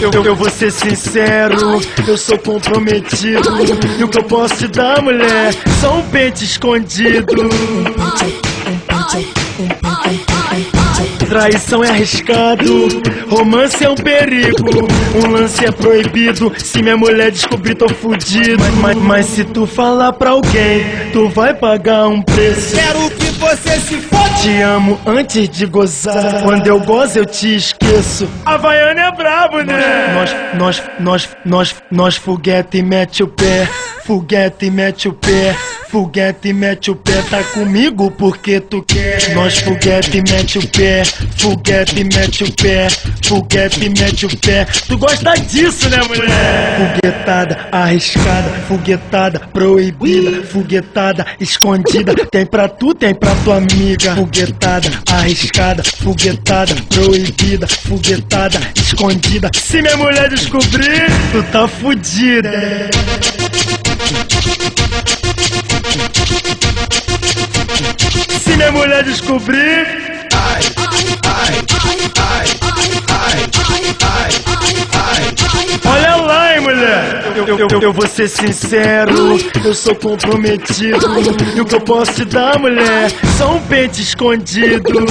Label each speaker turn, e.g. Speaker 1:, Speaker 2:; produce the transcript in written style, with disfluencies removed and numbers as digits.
Speaker 1: Eu vou ser sincero, eu sou comprometido. E o que eu posso te dar, mulher, só um pente escondido. Traição é arriscado, romance é um perigo, um lance é proibido. Se minha mulher descobrir, tô fudido. Mas se tu falar pra alguém, tu vai pagar um preço.
Speaker 2: Quero que você se fode.
Speaker 1: Te amo antes de gozar, quando eu gozo eu te esqueço. Havaiana é brabo, né? Nós foguete e mete o pé, foguete e mete o pé. Foguete e mete o pé, tá comigo porque tu quer. Nós foguete e mete o pé, foguete e mete o pé, foguete e mete o pé. Tu gosta disso, né, mulher? Foguetada, arriscada, foguetada, proibida, foguetada, escondida. Tem pra tu, tem pra tua amiga. Foguetada, arriscada, foguetada, proibida, foguetada, escondida. Se minha mulher descobrir, tu tá fudida. Se minha mulher descobrir, olha lá, hein, mulher. Eu vou ser sincero, eu sou comprometido. E o que eu posso te dar, mulher, só um pente escondido.